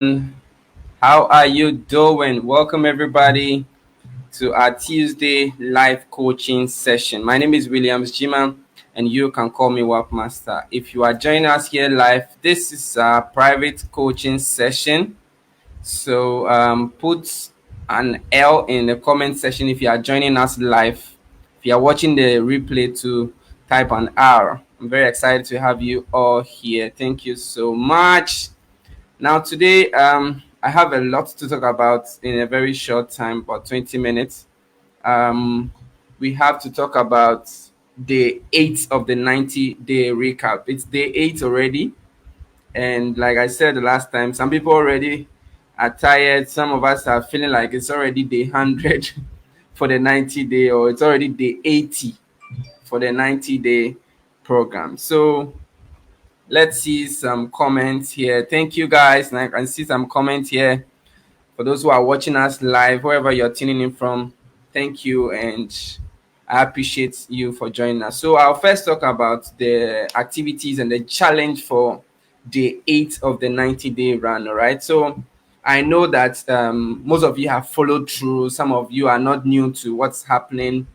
How are you doing? Welcome, everybody, to our Tuesday live coaching session. My name is Williams Jima, and you can call me Workmaster. If you are joining us here live, this is a private coaching session. So put an L in the comment section if you are joining us live. If you are watching the replay, to type an R. I'm very excited to have you all here. Thank you so much. Now, today, I have a lot to talk about in a very short time, about 20 minutes. Um, we have to talk about day 8 of the 90-day recap. It's day 8 already. And like I said the last time, some people already are tired. Some of us are feeling like it's already day 100 for the 90-day, or it's already day 80 for the 90-day program. So, let's see some comments here. Thank you guys. And I can see some comments here. For those who are watching us live, wherever you're tuning in from, thank you. And I appreciate you for joining us. So I'll first talk about the activities and the challenge for day 8 of the 90-day run. All right. So I know that most of you have followed through. Some of you are not new to what's happening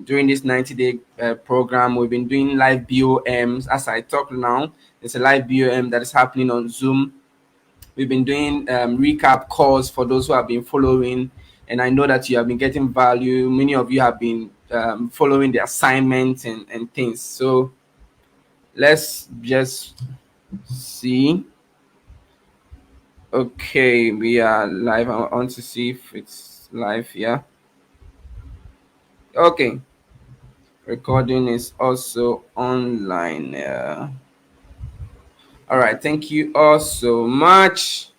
during this 90-day program. We've been doing live BOMs. As I talk now, there's a live BOM that is happening on Zoom. We've been doing recap calls for those who have been following, and I know that you have been getting value. Many of you have been following the assignments and things. So let's just see. Okay, we are live. I want to see if it's live. Yeah. Okay. Recording is also online. All right. Thank you all so much.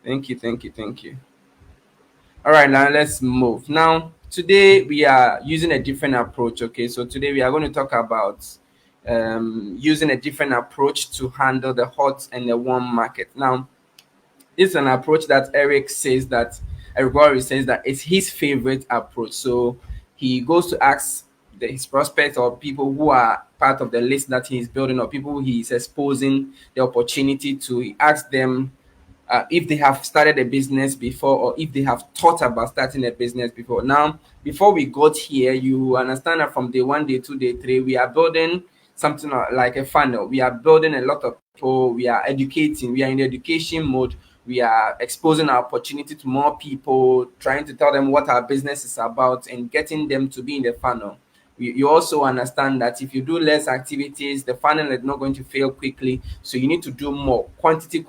Thank you. All right, now let's move. Now, today we are using a different approach. Okay, so today we are going to talk about using a different approach to handle the hot and the warm market. Now, this is an approach that Eric Worre says that it's his favorite approach. So he goes to ask his prospects or people who are part of the list that he's building, or people he's exposing the opportunity to. He asks them if they have started a business before, or if they have thought about starting a business before. Now, before we got here, you understand that from day 1, day 2, day 3, we are building something like a funnel. We are building a lot of people. We are educating. We are in education mode. We are exposing our opportunity to more people, trying to tell them what our business is about and getting them to be in the funnel. You also understand that if you do less activities, the funnel is not going to fail quickly. So you need to do more quantity,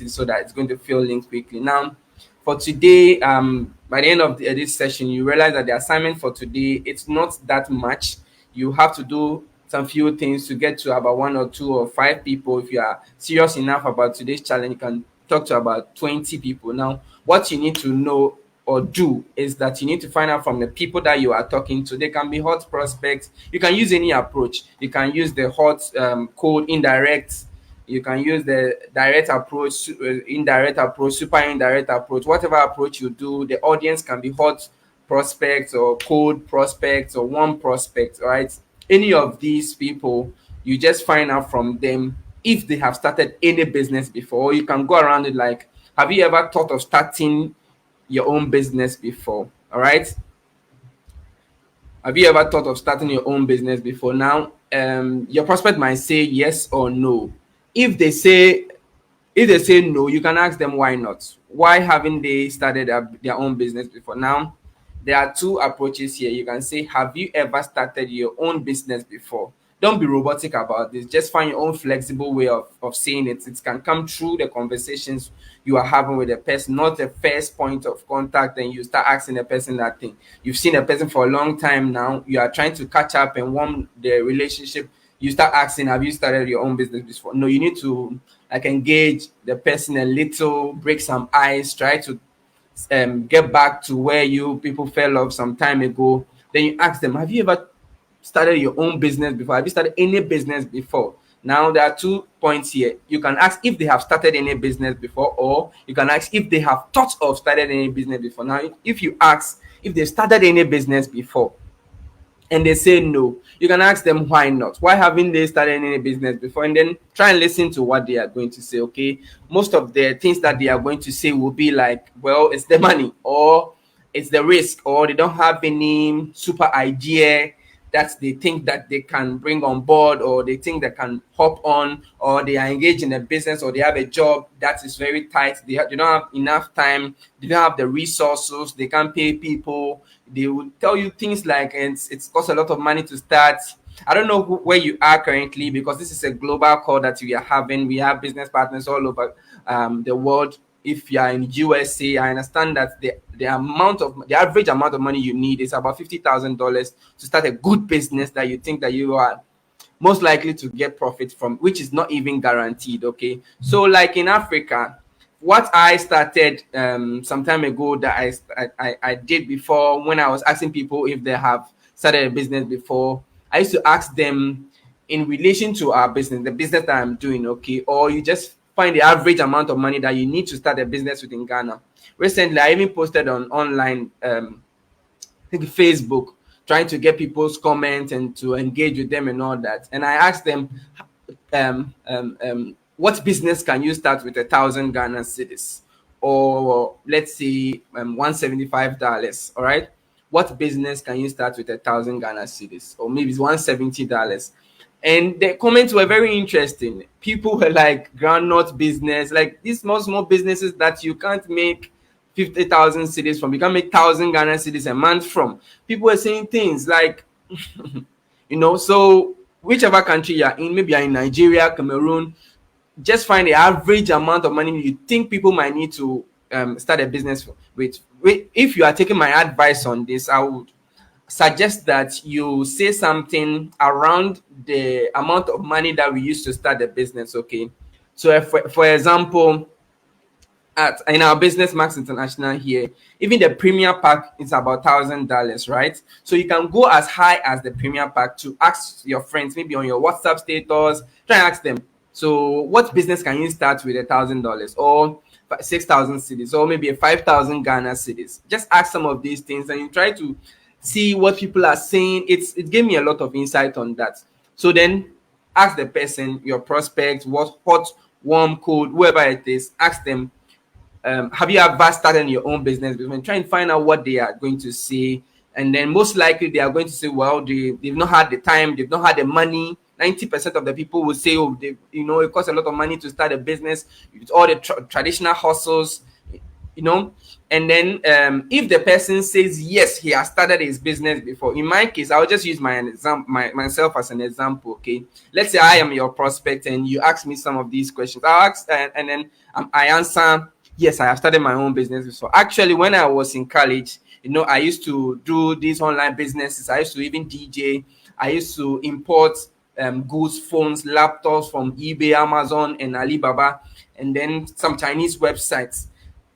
so that it's going to fail in quickly. Now, for today, by the end of this session, you realize that the assignment for today, it's not that much. You have to do some few things to get to about 1 or 2 or 5 people. If you are serious enough about today's challenge, you can talk to about 20 people. Now, what you need to know or do is that you need to find out from the people that you are talking to. They can be hot prospects. You can use any approach. You can use the hot, cold, indirect. You can use the direct approach, indirect approach, super indirect approach. Whatever approach you do, the audience can be hot prospects or cold prospects or warm prospects. All right. Any of these people, you just find out from them if they have started any business before. Or you can go around it like, have you ever thought of starting your own business before? All right. Have you ever thought of starting your own business before? Now, your prospect might say yes or no. If they say no, you can ask them why not. Why haven't they started their own business before? Now, there are two approaches here. You can say, have you ever started your own business before? Don't be robotic about this. Just find your own flexible way of saying it. It can come through the conversations you are having with the person, not the first point of contact. And you start asking the person that thing. You've seen a person for a long time now. You are trying to catch up and warm the relationship. You start asking, have you started your own business before? No, you need to like engage the person a little, break some ice, try to get back to where you people fell off some time ago. Then you ask them, have you ever started your own business before? Have you started any business before? Now, there are 2 points here. You can ask if they have started any business before, or you can ask if they have thought of started any business before. Now, if you ask if they started any business before, and they say no, you can ask them why not. Why haven't they started any business before? And then try and listen to what they are going to say. Okay, most of the things that they are going to say will be like, well, it's the money, or it's the risk, or they don't have any super idea that they think that they can bring on board, or they think they can hop on, or they are engaged in a business, or they have a job that is very tight. They don't have enough time, they don't have the resources, they can't pay people. They will tell you things like, and it's cost a lot of money to start. I don't know where you are currently, because this is a global call that we are having. We have business partners all over the world. If you are in USA, I understand that the average amount of money you need is about $50,000 to start a good business that you think that you are most likely to get profit from, which is not even guaranteed. Okay, so like in Africa, what I started some time ago, that I did before, when I was asking people if they have started a business before, I used to ask them in relation to our business, the business that I'm doing, okay, or you just find the average amount of money that you need to start a business with in Ghana. Recently, I even posted on online, I think Facebook, trying to get people's comments and to engage with them and all that. And I asked them, what business can you start with 1,000 Ghana cedis, or let's say $175? All right, what business can you start with 1,000 Ghana cedis, or maybe it's $170? And the comments were very interesting. People were like, groundnut business, like these small businesses that you can't make 50,000 cedis from, you can make 1,000 Ghana cedis a month from. People were saying things like, so whichever country you're in, maybe you're in Nigeria, Cameroon, just find the average amount of money you think people might need to start a business with. If you are taking my advice on this, I would suggest that you say something around the amount of money that we used to start the business. Okay, so if, for example, in our business Max International here, even the premier pack is about $1,000, right? So you can go as high as the premier pack to ask your friends, maybe on your WhatsApp status, try and ask them, so what business can you start with $1,000, or 6,000 cedis, or maybe a 5,000 Ghana cedis? Just ask some of these things and you try to see what people are saying. It gave me a lot of insight on that. So then ask the person, your prospect, what hot, warm, cold, whoever it is, ask them, have you ever started your own business before? And try and find out what they are going to say. And then most likely they are going to say, well, they've not had the time, they've not had the money. 90% of the people will say, oh, it costs a lot of money to start a business with all the traditional hustles, And then if the person says, yes, he has started his business before, in my case, I'll just use myself as an example, okay? Let's say I am your prospect and you ask me some of these questions. I'll ask, and then I answer, yes, I have started my own business before. Actually, when I was in college, I used to do these online businesses. I used to even DJ. I used to import goods, phones, laptops from eBay, Amazon, and Alibaba, and then some Chinese websites.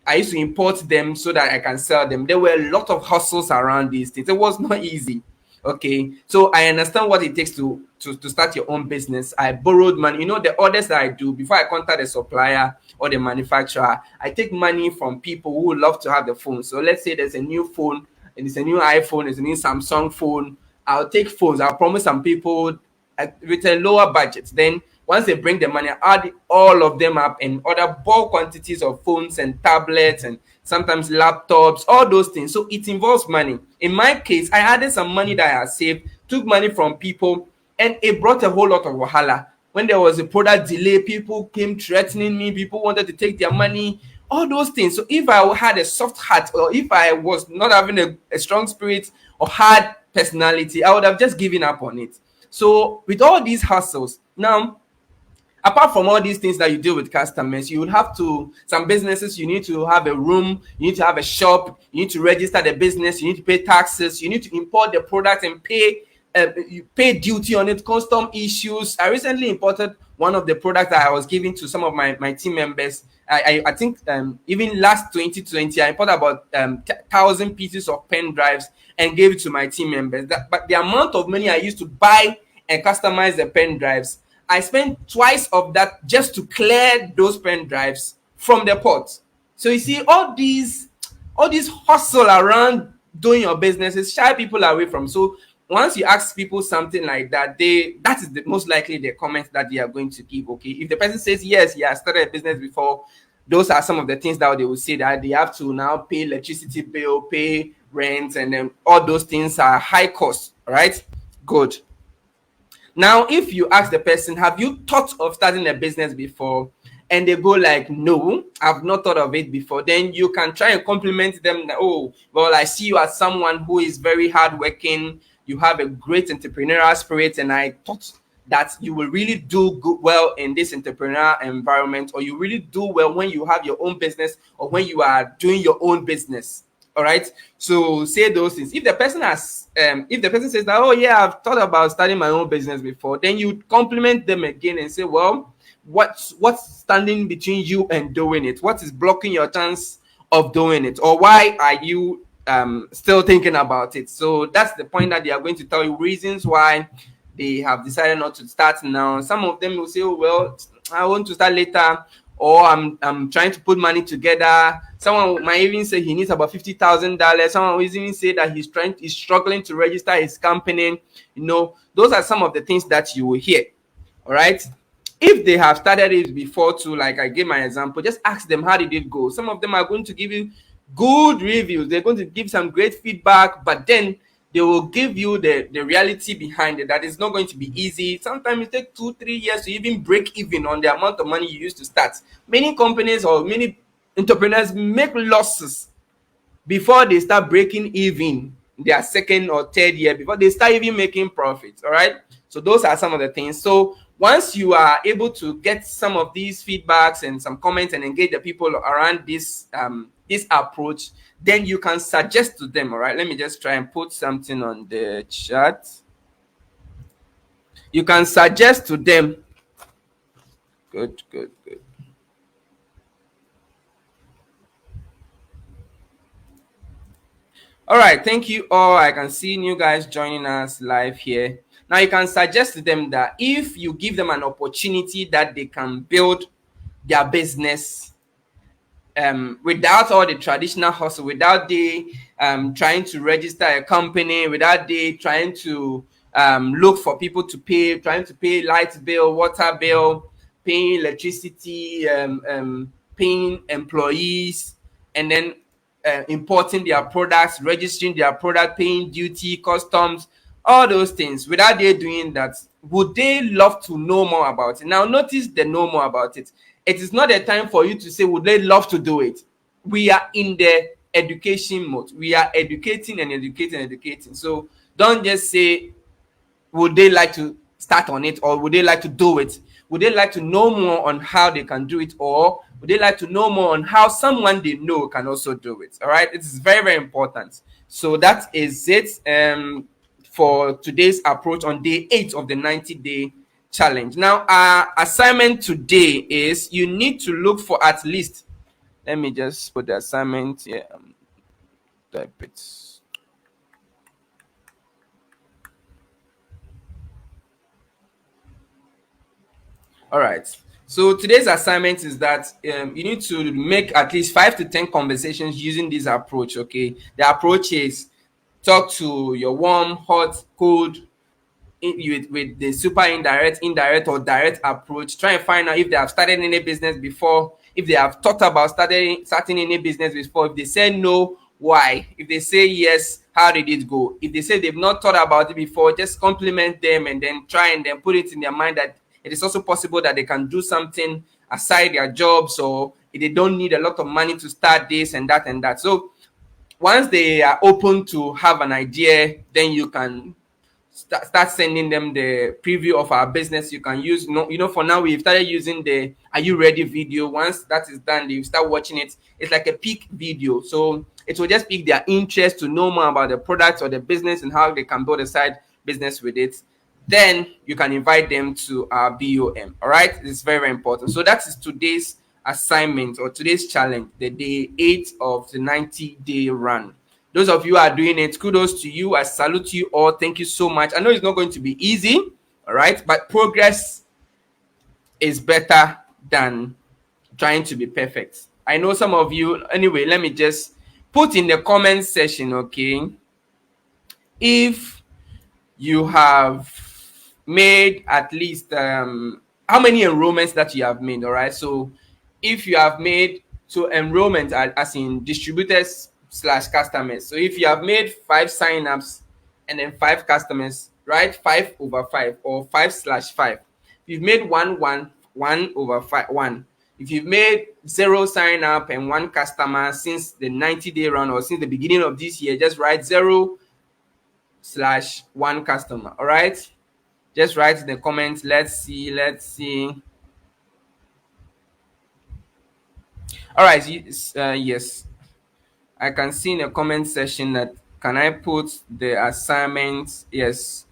I used to import them so that I can sell them. There were a lot of hustles around these things. It was not easy. Okay, so I understand what it takes to start your own business. I borrowed money. The orders that I do before I contact the supplier or the manufacturer, I take money from people who would love to have the phone. So let's say there's a new phone, and it's a new iPhone, it's a new Samsung phone. I'll take phones. I'll promise some people with a lower budget. Then once they bring the money, I add all of them up and order bulk quantities of phones and tablets and sometimes laptops, all those things. So it involves money. In my case, I added some money that I had saved, took money from people, and it brought a whole lot of wahala. When there was a product delay, people came threatening me, people wanted to take their money, all those things. So if I had a soft heart, or if I was not having a strong spirit or hard personality, I would have just given up on it. So with all these hustles, now, apart from all these things that you deal with customers, you would have to, some businesses, you need to have a room, you need to have a shop, you need to register the business, you need to pay taxes, you need to import the product and you pay duty on it, custom issues. I recently imported one of the products that I was giving to some of my team members. I think even last 2020, I imported about 1,000 pieces of pen drives and gave it to my team members. But the amount of money I used to buy and customize the pen drives, I spent twice of that just to clear those pen drives from the port. So you see, all these hustle around doing your business is shy people away from. So once you ask people something like that, that is the most likely the comment that they are going to give. Okay, if the person says yes, he has started a business before, those are some of the things that they will say, that they have to now pay electricity bill, pay rent, and then all those things are high cost. Right? Good. Now, if you ask the person, have you thought of starting a business before? And they go like, no, I've not thought of it before. Then you can try and compliment them that, oh, well, I see you as someone who is very hardworking. You have a great entrepreneurial spirit, and I thought that you will really do good, well in this entrepreneurial environment, or you really do well when you have your own business or when you are doing your own business. All right. So say those things. If the person has, if the person says that, oh yeah, I've thought about starting my own business before, then you compliment them again and say, well, what's standing between you and doing it? What is blocking your chance of doing it? Or why are you still thinking about it? So that's the point, that they are going to tell you reasons why they have decided not to start now. Some of them will say, oh, well, I want to start later, or I'm trying to put money together. Someone might even say he needs about $50,000. Someone will even say that he's struggling to register his company. Those are some of the things that you will hear. All right. If they have started it before too, like I gave my example, just ask them, how did it go? Some of them are going to give you good reviews. They're going to give some great feedback, but then they will give you the reality behind it, that it's not going to be easy. Sometimes it takes 2-3 years to even break even on the amount of money you used to start. Many companies or many entrepreneurs make losses before they start breaking even their second or third year, before they start even making profits. All right. So those are some of the things. So once you are able to get some of these feedbacks and some comments and engage the people around this approach, then you can suggest to them. All right, let me just try and put something on the chat. You can suggest to them. Good. All right, thank you all. I can see new guys joining us live here. Now you can suggest to them that if you give them an opportunity that they can build their business without all the traditional hustle, without they trying to register a company, without they trying to look for people to pay, trying to pay light bill, water bill, paying electricity, paying employees, and then importing their products, registering their product, paying duty, customs, all those things. Without they doing that, would they love to know more about it? Now, notice the know more about it. It is not a time for you to say, would they love to do it? We are in the education mode. We are educating and educating. So don't just say, would they like to start on it, or would they like to do it? Would they like to know more on how they can do it, or would they like to know more on how someone they know can also do it? All right, it is very, very important. So that is it for today's approach on day 8 of the 90-day challenge. Now, our assignment today is you need to look for at least, let me just put the assignment here, type it. All right. So today's assignment is that you need to make at least 5 to 10 conversations using this approach. Okay. The approach is talk to your warm, hot, cold, with the super indirect or direct approach. Try and find out if they have started any business before, if they have thought about starting any business before. If they say no, why? If they say yes, how did it go? If they say they've not thought about it before, just compliment them and then try and then put it in their mind that it is also possible that they can do something aside their jobs, or if they don't need a lot of money to start this and that and that. So once they are open to have an idea, then you can start sending them the preview of our business. You can use, for now we've started using the "Are you ready?" video. Once that is done, you start watching it. It's like a peak video, so it will just pique their interest to know more about the product or the business and how they can build a side business with it. Then you can invite them to our BOM. All right, it's very, very important. So that is today's assignment or today's challenge, the day 8 of the 90-day run. Those of you who are doing it, kudos to you. I salute you all. Thank you so much. I know it's not going to be easy, all right, but progress is better than trying to be perfect. I know some of you. Anyway, let me just put in the comment section, okay, if you have made at least how many enrollments that you have made. All right, so if you have made, so enrollment as in distributors slash customers, so if you have made 5 signups and then 5 customers, right, 5/5 or 5/5, you've made one over 1. If you've made 0 sign up and 1 customer since the 90-day run or since the beginning of this year, just write 0/1 customer. All right, just write in the comments. Let's see. All right, yes, I can see in the comment section that, can I put the assignment? Yes,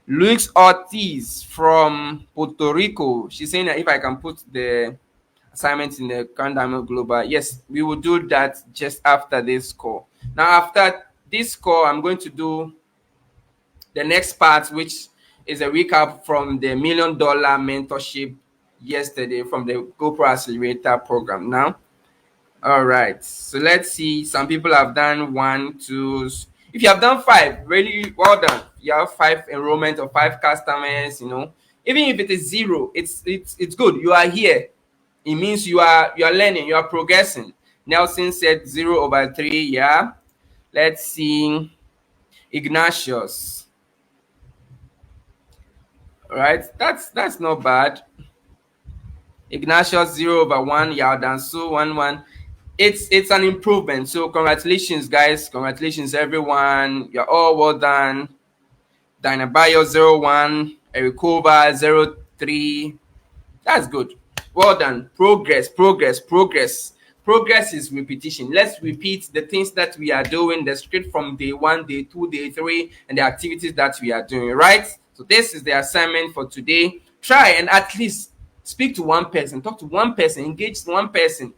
Luis Ortiz from Puerto Rico, she's saying that if I can put the assignments in the current diamond global. Yes, we will do that just after this call. Now after this call, I'm going to do the next part, which is a recap from the $1 million mentorship yesterday from the GoPro Accelerator program. Now, all right, so let's see. Some people have done 1, 2. If you have done 5, really well done. You have 5 enrollment or 5 customers. Even if it is 0, it's good. You are here. It means you are learning. You are progressing. Nelson said 0/3. Yeah. Let's see. Ignatius. All right, that's not bad. Ignatius 0/1. Yaldansu 1/1. It's an improvement. So congratulations, guys. Congratulations, everyone. You're all well done. Dynabayo 0/1. Ericova 0/3. That's good. Well done. Progress. Progress is repetition. Let's repeat the things that we are doing, the script from day 1, day 2, day 3, and the activities that we are doing, right? So this is the assignment for today. Try and at least speak to one person, talk to one person, engage one person,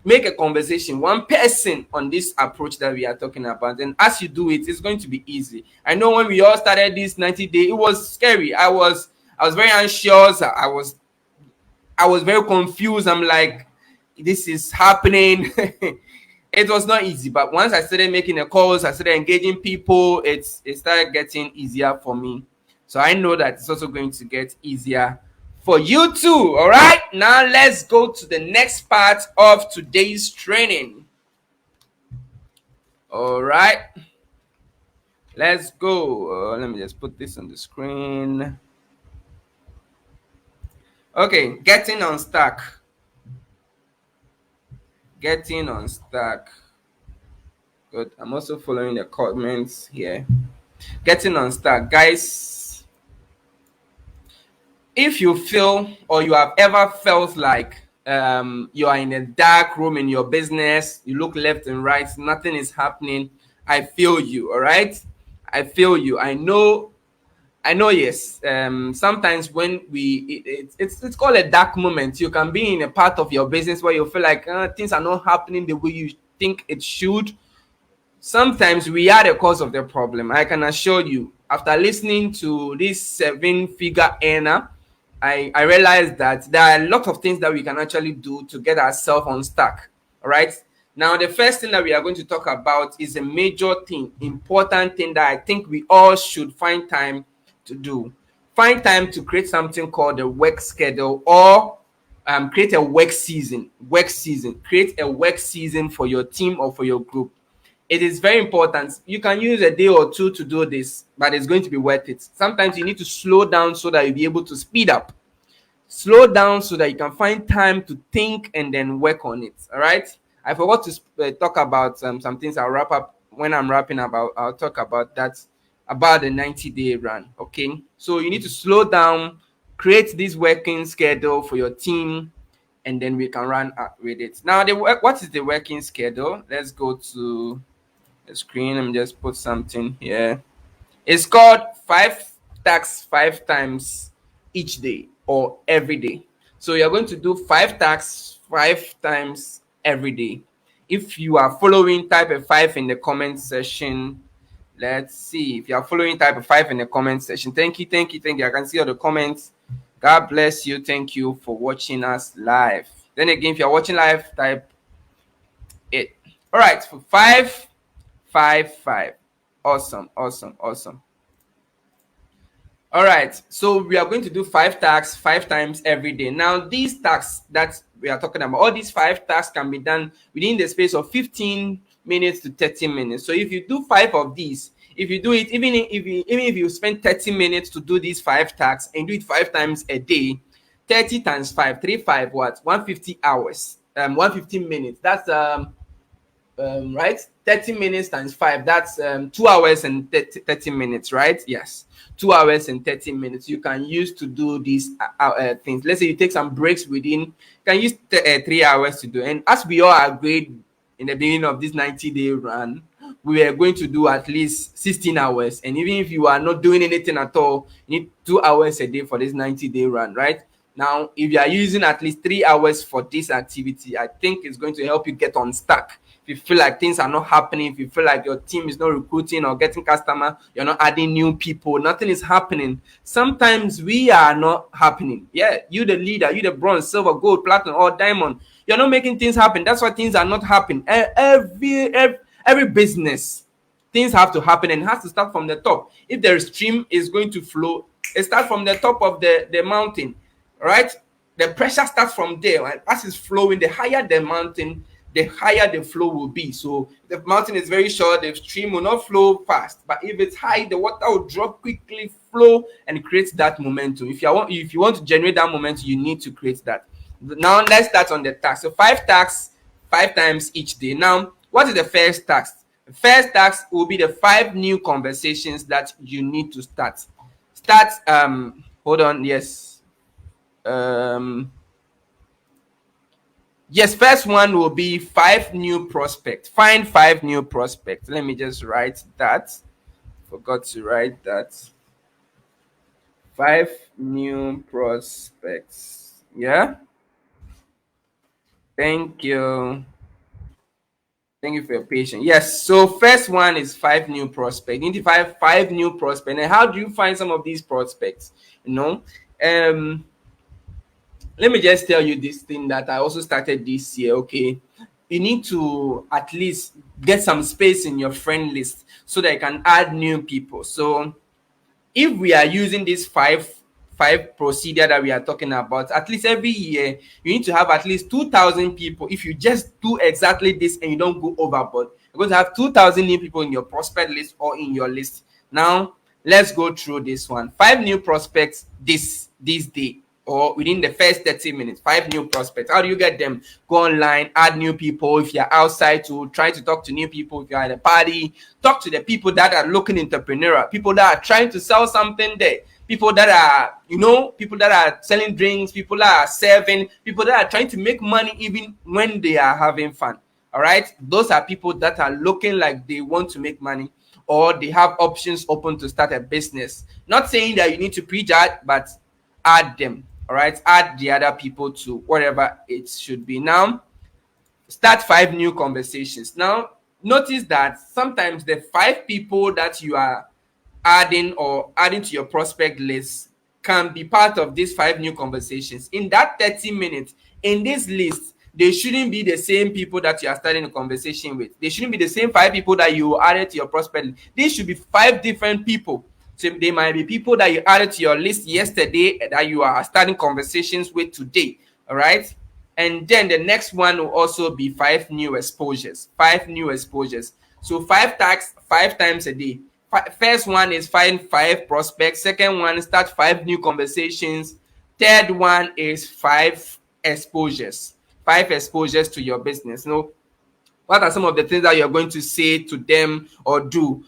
make a conversation, one person on this approach that we are talking about. And as you do it, it's going to be easy. I know when we all started this 90-day, it was scary. I was very anxious. I was very confused. I'm like, this is happening. It was not easy, but once I started making the calls, I started engaging people, it started getting easier for me. So I know that it's also going to get easier for you too. All right, now let's go to the next part of today's training. All right, let's go. Let me just put this on the screen. Okay, getting unstuck. Getting unstuck. Good. I'm also following the comments here. Getting unstuck, guys. If you feel, or you have ever felt like you are in a dark room in your business, you look left and right, nothing is happening, I feel you. All right, I feel you. I know. Yes. Sometimes when it's called a dark moment. You can be in a part of your business where you feel like things are not happening the way you think it should. Sometimes we are the cause of the problem. I can assure you, after listening to this 7-figure earner, I realized that there are a lot of things that we can actually do to get ourselves unstuck. All right. Now, the first thing that we are going to talk about is a major thing, important thing that I think we all should find time to do. Find time to create something called a work schedule, or create a work season. Create a work season for your team or for your group. It is very important. You can use a day or two to do this, but it's going to be worth it. Sometimes you need to slow down so that you'll be able to speed up. Slow down so that you can find time to think and then work on it. All right. I forgot to talk about some things. I'll wrap up when I'm wrapping up. I'll talk about that, about the 90-day run. Okay. So you need to slow down, create this working schedule for your team, and then we can run with it. Now, what is the working schedule? Let's go to the screen. Let me just put something here. It's called 5 tasks 5 times each day or every day. So you're going to do 5 tasks 5 times every day. If you are following, type a 5 in the comment section. Let's see. If you are following, type a 5 in the comment section. Thank you. I can see all the comments. God bless you. Thank you for watching us live. Then again, if you're watching live, type it. All right. For 5, 5, 5. Awesome. All right, so we are going to do 5 tasks 5 times every day. Now, these tasks that we are talking about, all these 5 tasks can be done within the space of 15 minutes to 30 minutes. So if you do 5 of these, if you do it, even if you spend 30 minutes to do these 5 tasks and do it 5 times a day, 30 times 5, 35 what? 150 hours, 150 minutes. That's right, 30 minutes times 5, that's 2 hours and 30 minutes, right? Yes, 2 hours and 30 minutes you can use to do these things. Let's say you take some breaks within, you can use 3 hours to do. And as we all agreed in the beginning of this 90-day run, we are going to do at least 16 hours. And even if you are not doing anything at all, you need 2 hours a day for this 90-day run, right? Now, if you are using at least 3 hours for this activity, I think it's going to help you get unstuck. If you feel like things are not happening, if you feel like your team is not recruiting or getting customer, you're not adding new people, nothing is happening. Sometimes we are not happening. Yeah, you the leader, you the bronze, silver, gold, platinum, or diamond. You're not making things happen. That's why things are not happening. Every business, things have to happen, and it has to start from the top. If the stream is going to flow, it starts from the top of the mountain, right? The pressure starts from there. Right? As it's flowing, the higher the mountain, the higher the flow will be. So the mountain is very short, the stream will not flow fast. But if it's high, the water will drop quickly, flow, and create that momentum. If you want to generate that momentum, you need to create that. Now let's start on the task. So 5 tasks, 5 times each day. Now, what is the first task? The first task will be the 5 new conversations that you need to start. Hold on, yes. Yes, first one will be 5 new prospects. Find 5 new prospects. Let me just write that. Forgot to write that. 5 new prospects. Yeah. Thank you. Thank you for your patience. Yes. So first one is 5 new prospects. Identify 5 new prospects. And how do you find some of these prospects? Let me just tell you this thing that I also started this year. Okay, you need to at least get some space in your friend list so that you can add new people. So if we are using this five procedure that we are talking about, at least every year you need to have at least 2,000 people. If you just do exactly this and you don't go overboard, you're going to have 2,000 new people in your prospect list or in your list. Now let's go through this one. 5 new prospects this day, or within the first 30 minutes. 5 new prospects. How do you get them? Go online, add new people. If you're outside, to try to talk to new people. If you're at a party, talk to the people that are looking entrepreneurial, people that are trying to sell something there, people that are, people that are selling drinks, people that are serving, people that are trying to make money even when they are having fun. All right, those are people that are looking like they want to make money, or they have options open to start a business. Not saying that you need to preach that, but add them. All right, add the other people to whatever it should be. Now start 5 new conversations. Now notice that sometimes the 5 people that you are adding to your prospect list can be part of these 5 new conversations. In that 30 minutes, in this list, they shouldn't be the same people that you are starting a conversation with. They shouldn't be the same 5 people that you added to your prospect list. These should be 5 different people. So they might be people that you added to your list yesterday that you are starting conversations with today. All right. And then the next one will also be 5 new exposures. 5 new exposures. So 5 tasks 5 times a day. First one is find 5 prospects. Second one, start 5 new conversations. Third one is 5 exposures. 5 exposures to your business. What are some of the things that you're going to say to them or do?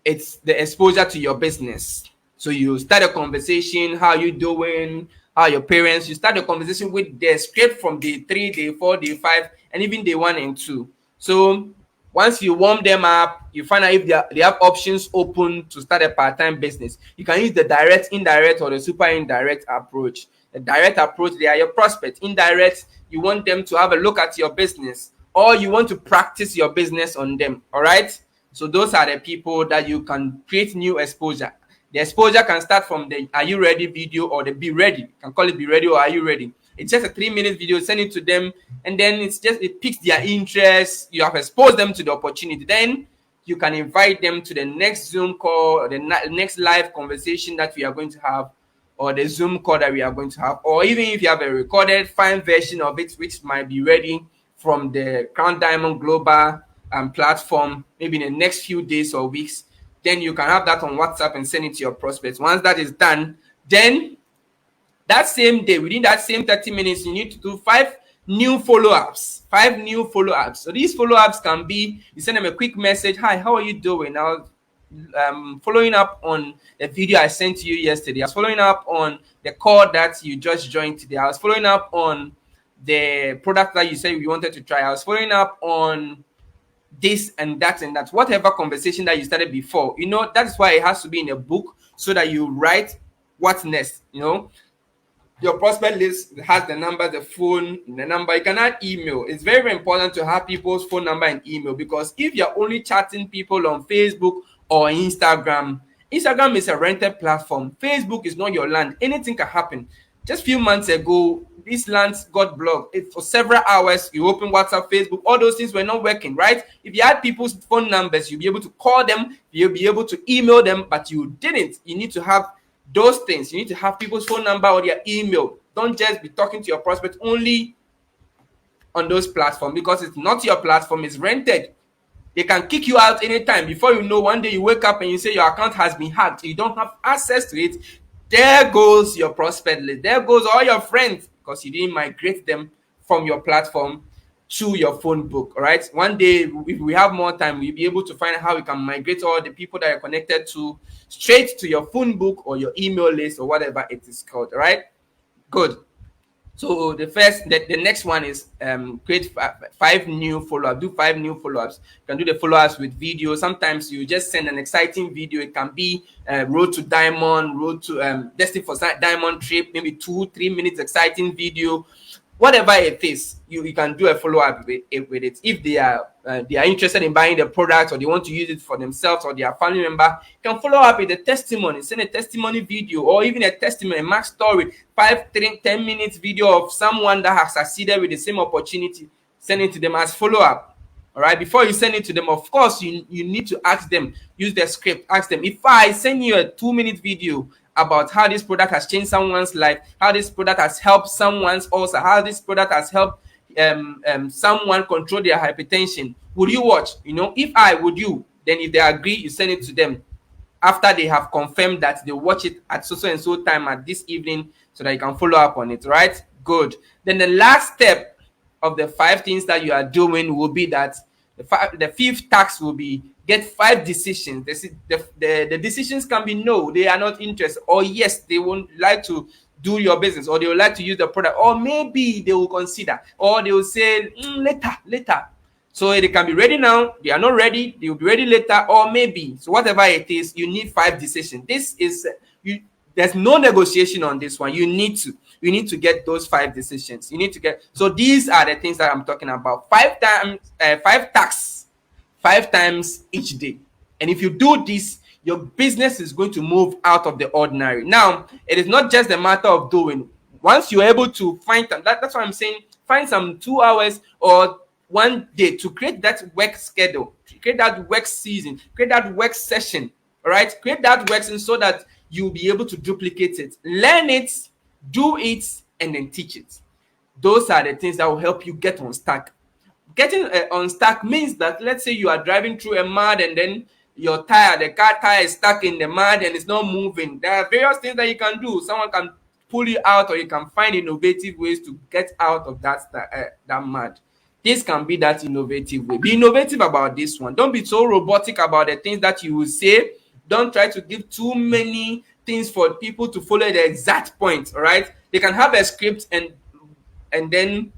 It's the exposure to your business. So you start a conversation. How you doing? How are your parents? You start a conversation with them straight from day 3, day 4, day 5, and even day 1 and 2. So once you warm them up, you find out if they have options open to start a part-time business. You can use the direct, indirect, or the super indirect approach. The direct approach, they are your prospects. Indirect, you want them to have a look at your business, or you want to practice your business on them. All right. So those are the people that you can create new exposure. The exposure can start from the "Are you ready?" video or the "Be ready." You can call it "Be ready" or "Are you ready?" It's just a 3-minute video. Send it to them, and then it piques their interest. You have exposed them to the opportunity. Then you can invite them to the next Zoom call or the next live conversation that we are going to have, or the Zoom call that we are going to have, or even if you have a recorded fine version of it, which might be ready from the Crown Diamond Global platform, maybe in the next few days or weeks, then you can have that on WhatsApp and send it to your prospects. Once that is done, then that same day, within that same 30 minutes, you need to do 5 new follow-ups. 5 new follow-ups. So these follow-ups can be, you send them a quick message. Hi, how are you doing? I was following up on the video I sent to you yesterday. I was following up on the call that you just joined today. I was following up on the product that you said you wanted to try. I was following up on this and that and that. Whatever conversation that you started before, that's why it has to be in a book, so that you write what's next. Your prospect list has the number, the phone, the number. You can add email. It's very, very important to have people's phone number and email, because if you're only chatting people on Facebook or Instagram is a rented platform. Facebook is not your land. Anything can happen. Just a few months ago, this land got blocked. For several hours, you open WhatsApp, Facebook, all those things were not working, right? If you had people's phone numbers, you'll be able to call them, you'll be able to email them, but you didn't. You need to have those things. You need to have people's phone number or their email. Don't just be talking to your prospect only on those platforms, because it's not your platform, it's rented. They can kick you out anytime. Before you know, one day you wake up and you say your account has been hacked. You don't have access to it. There goes your prospect list. There goes all your friends, because you didn't migrate them from your platform to your phone book. All right. One day, if we have more time, we'll be able to find out how we can migrate all the people that are connected to straight to your phone book or your email list or whatever it is called. All right. Good. So the next one is create 5 new follow-ups. Do 5 new follow-ups. You can do the follow-ups with video. Sometimes you just send an exciting video. It can be road to diamond, road to destined for diamond trip, maybe 2-3 minutes exciting video. Whatever it is, you can do a follow-up with it. If they are interested in buying the product, or they want to use it for themselves or their family member, you can follow up with a testimony. Send a testimony video, or even a testimony, a Mac story, 5-10 minutes video of someone that has succeeded with the same opportunity. Send it to them as follow-up. All right. Before you send it to them, of course, you need to ask them. Use the script. Ask them, if I send you a 2-minute video about how this product has changed someone's life, how this product has helped someone's ulcer, how this product has helped someone control their hypertension, would you watch? If I would, you then, if they agree, you send it to them after they have confirmed that they watch it at so and so time at this evening, so that you can follow up on it. Right? Good. Then the last step of the 5 things that you are doing will be that the 5th task will be get 5 decisions. The decisions can be no, they are not interested, or yes, they won't like to do your business, or they would like to use the product, or maybe they will consider, or they will say later. So they can be ready now, they are not ready, they will be ready later, or maybe. So whatever it is, you need 5 decisions. This is there's no negotiation on this one. You need to get those 5 decisions. So these are the things that I'm talking about. 5 tasks, 5 times each day. And if you do this, your business is going to move out of the ordinary. Now, it is not just a matter of doing. Once you're able to find time, that's what I'm saying, find some 2 hours or 1 day to create that work schedule, create that work season, create that work session. All right, create that work season so that you'll be able to duplicate it, learn it, do it, and then teach it. Those are the things that will help you get unstuck. Getting unstuck means that, let's say you are driving through a mud, and then the car tire is stuck in the mud and it's not moving. There are various things that you can do. Someone can pull you out, or you can find innovative ways to get out of that mud. This can be that innovative way. Be innovative about this one. Don't be so robotic about the things that you will say. Don't try to give too many things for people to follow the exact point. All right, they can have a script and then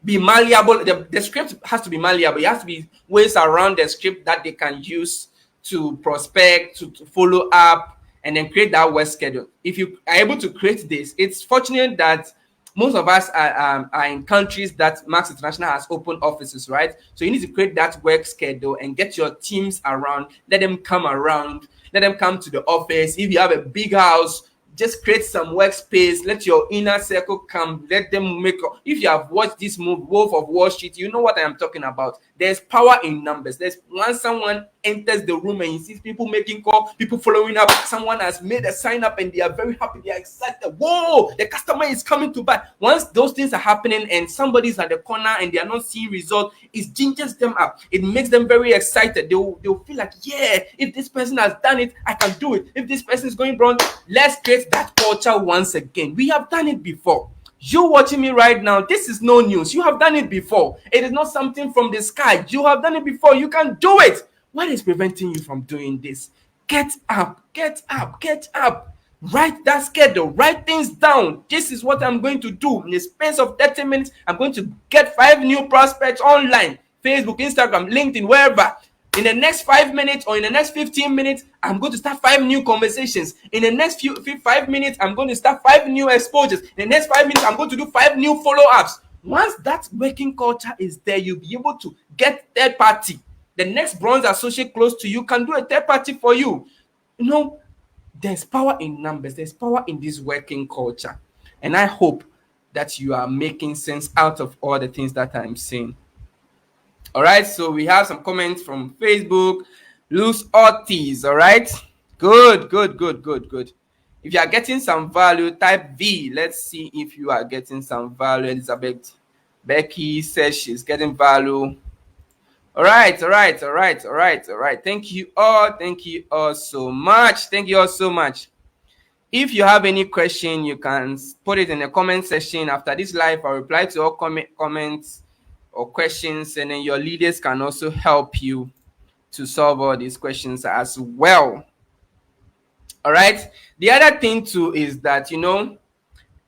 be malleable. The script has to be malleable. It has to be ways around the script that they can use to prospect, to follow up, and then create that work schedule. If you are able to create this, it's fortunate that most of us are in countries that Max International has open offices, right? So you need to create that work schedule and get your teams around. Let them come around. Let them come to the office. If you have a big house, just create some workspace. Let your inner circle come. Let them make. If you have watched this movie, Wolf of Wall Street, you know what I am talking about. There's power in numbers. Once someone enters the room and he sees people making call, people following up, someone has made a sign up and they are very happy, they are excited. Whoa, the customer is coming to buy. Once those things are happening and somebody's at the corner and they are not seeing results, it gingers them up. It makes them very excited. They'll feel like, yeah, if this person has done it, I can do it. If this person is going wrong, let's create that culture once again. We have done it before. You watching me right now, this is no news. You have done it before. It is not something from the sky. You have done it before. You can do it. What is preventing you from doing this? Get up, get up, get up. Write that schedule. Write things down. This is what I'm going to do. In the space of 30 minutes, I'm going to get 5 new prospects online. Facebook, Instagram, LinkedIn, wherever. In the next 5 minutes or in the next 15 minutes, I'm going to start 5 new conversations. In the next 5 minutes, I'm going to start 5 new exposures. In the next 5 minutes, I'm going to do 5 new follow-ups. Once that working culture is there, you'll be able to get third party. The next bronze associate close to you can do a third party for you. You know, there's power in numbers. There's power in this working culture. And I hope that you are making sense out of all the things that I'm saying. All right, so we have some comments from Facebook. Luz Ortiz, all right? Good. If you are getting some value, type V. Let's see if you are getting some value. Elizabeth Becky says she's getting value. All right. Thank you all so much. If you have any question, you can put it in the comment section. After this live, I'll reply to all comments or questions, and then your leaders can also help you to solve all these questions as well. All right. The other thing too is that, you know,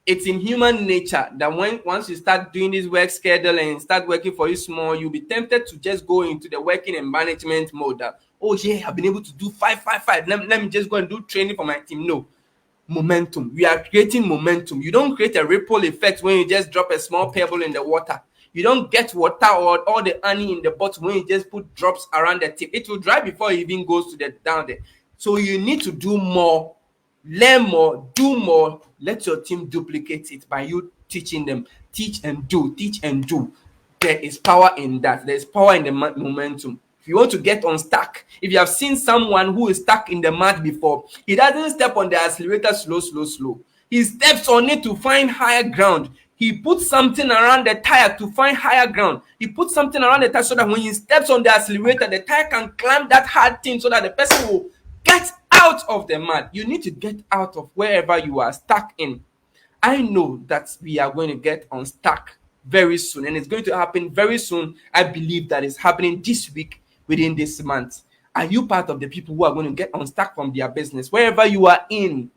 it's in human nature that once you start doing this work schedule and start working for you small, you'll be tempted to just go into the working and management mode. That, oh yeah, I've been able to do 5. Let me just go and do training for my team. No. Momentum. We are creating momentum. You don't create a ripple effect when you just drop a small pebble in the water. You don't get water or all the honey in the bottle when you just put drops around the tip. It will dry before it even goes to the down there. So you need to do more, learn more, do more. Let your team duplicate it by you teaching them. Teach and do. There is power in that. There's power in the momentum. If you want to get unstuck, if you have seen someone who is stuck in the mud before, he doesn't step on the accelerator slow. He steps on it to find higher ground. He puts something around the tire to find higher ground. He puts something around the tire so that when he steps on the accelerator, the tire can climb that hard thing so that the person will get out of the mud. You need to get out of wherever you are stuck in. I know that we are going to get unstuck very soon, and it's going to happen very soon. I believe that it's happening this week, within this month. Are you part of the people who are going to get unstuck from their business? Wherever you are in,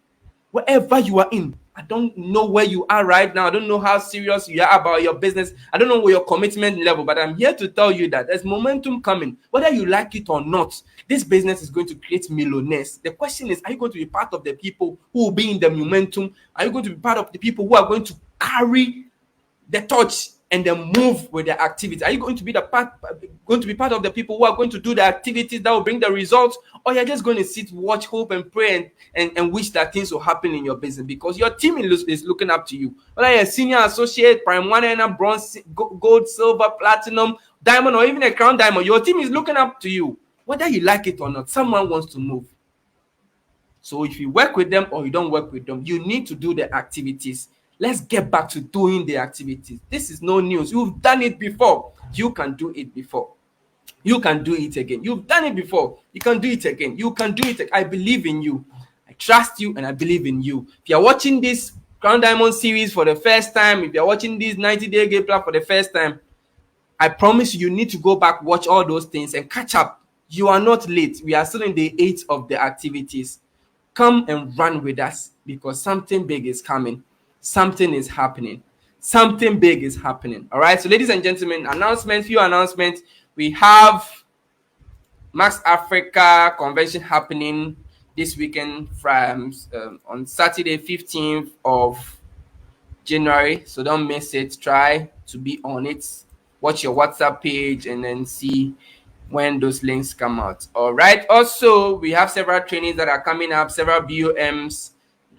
I don't know where you are right now. I don't know how serious you are about your business. I don't know what your commitment level, but I'm here to tell you that there's momentum coming. Whether you like it or not, this business is going to create millionaires. The question is, are you going to be part of the people who will be in the momentum? Are you going to be part of the people who are going to carry the torch and then move with the activity? Are you going to be part of the people who are going to do the activities that will bring the results, or you're just going to sit, watch, hope, and pray and wish that things will happen in your business? Because your team is looking up to you. Whether you're a senior associate, prime one and bronze, gold, silver, platinum, diamond, or even a crown diamond, your team is looking up to you. Whether you like it or not, someone wants to move. So if you work with them or you don't work with them, you need to do the activities. Let's get back to doing the activities. This is no news. You've done it before. You can do it before. You can do it again. You've done it before. You can do it again. You can do it. I believe in you. I trust you and I believe in you. If you're watching this Crown Diamond series for the first time, if you're watching this 90-day game plan for the first time, I promise you need to go back, watch all those things and catch up. You are not late. We are still in the 8 of the activities. Come and run with us because something big is coming. Something is happening. Something big is happening. All right. So, ladies and gentlemen, few announcements. We have Max Africa convention happening this weekend from on Saturday, 15th of January. So don't miss it. Try to be on it. Watch your WhatsApp page and then see when those links come out. All right. Also, we have several trainings that are coming up, several BOMs.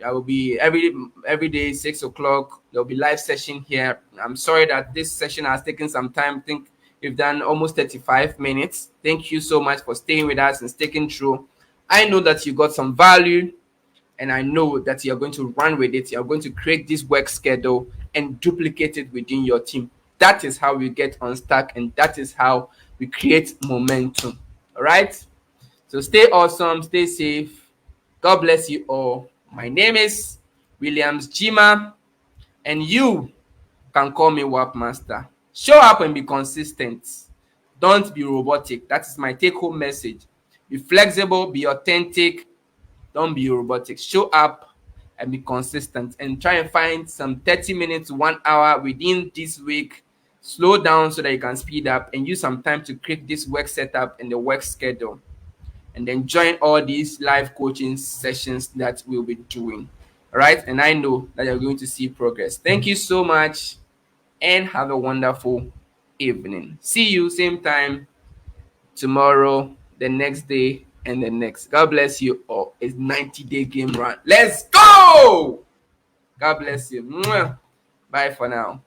I will be every day, 6 o'clock. There'll be live session here. I'm sorry that this session has taken some time. I think We've done almost 35 minutes. Thank you so much for staying with us and sticking through. I know that you got some value, and I know that you're going to run with it. You're going to create this work schedule and duplicate it within your team. That is how we get unstuck, and that is how we create momentum. All right? So stay awesome, stay safe. God bless you all. My name is Williams Jima, and you can call me WAP Master. Show up and be consistent. Don't be robotic. That is my take home message. Be flexible, be authentic, don't be robotic. Show up and be consistent, and try and find some 30 minutes to 1 hour within this week. Slow down so that you can speed up and use some time to create this work setup and the work schedule. And then join all these live coaching sessions that we'll be doing. All right. And I know that you're going to see progress. Thank you so much and have a wonderful evening. See you same time tomorrow, the next day, and the next. God bless you all. It's 90-day game run. Let's go! God bless you. Mwah. Bye for now.